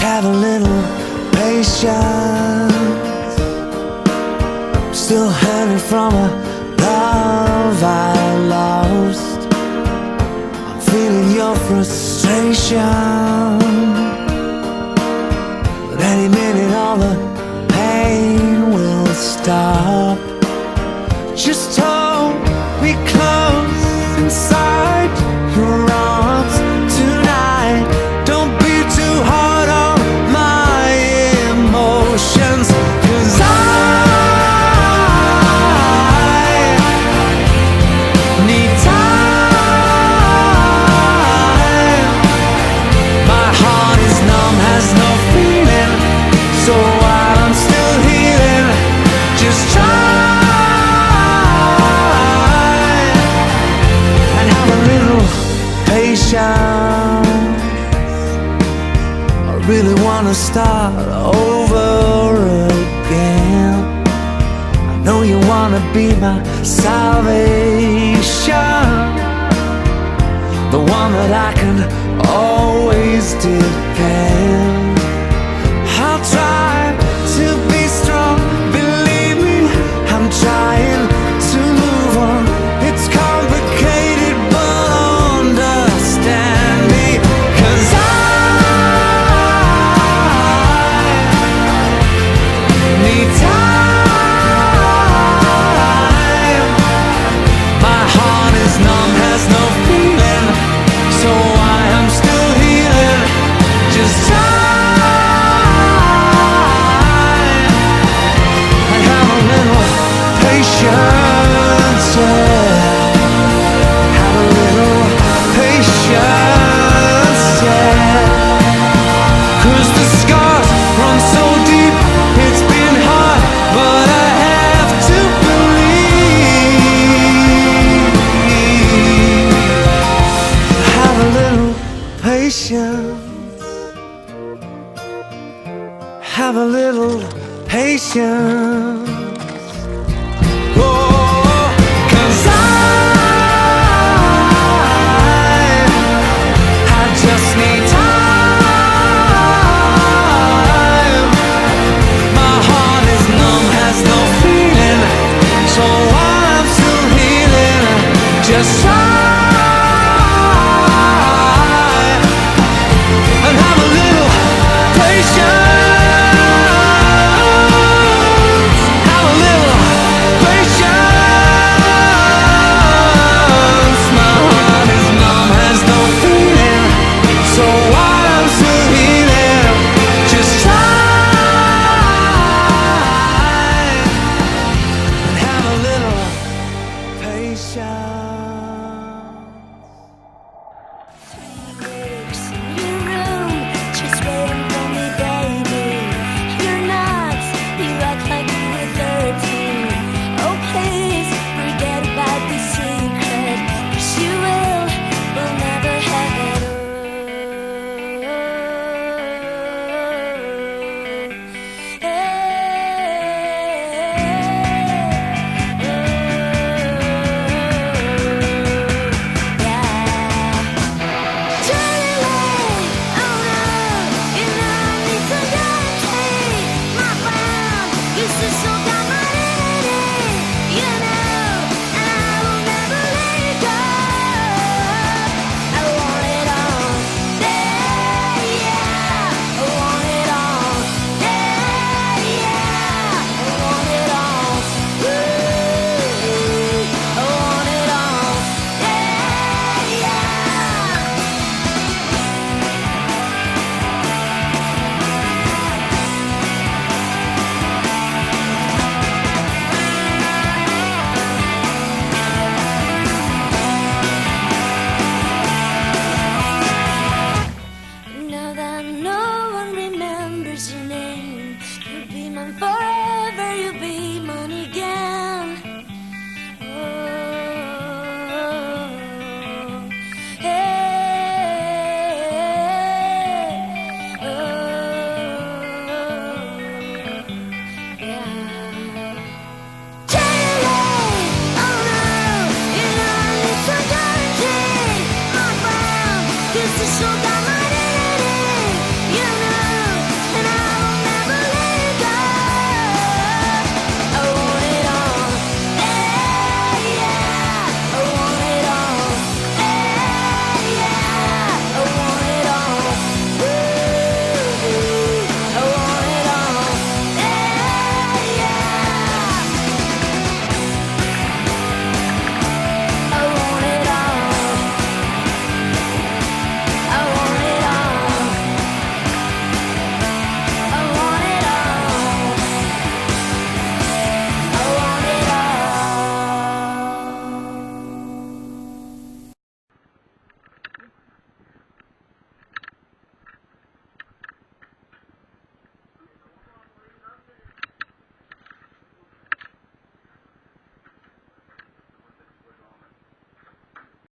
have a little patience. Still hanging from a love I lost. I'm feeling your frustration, but any minute all the pain will stop. Just hold me close inside your arms tonight. Don't be too hard on my emotions, 'cause I need time. My heart is numb, has no feeling, so while I'm still healing, just try and have a little patience. I really wanna start over again. I know you wanna be my salvation, the one that I can always depend. I'll try to be strong, believe me, I'm trying to move on. It's complicated, but understand me, 'cause I need time. My heart is numb, has no feeling, so I am still healing. Just try and have a little patience, yeah. Have a little patience, yeah. 'Cause the scars run so deep, it's been hard, but I have to believe. Have a little patience. Have a little patience. Oh, 'cause I just need time. My heart is numb, has no feeling, so I'm still healing. Just try and have a little patience. Have a little patience. My heart is numb, has no feeling, so I'm still healing. Just try and have a little patience. In your room, just waiting for me, baby. You're not, you act like you were 13. Oh, please, forget about the secret, 'cause you will never have it now that no one remembers your name. You'll be mine forever, you'll be mine again. Oh, hey, oh, yeah. Daylight, oh no, you know it's so dirty. My brown, 'cause it's so dark.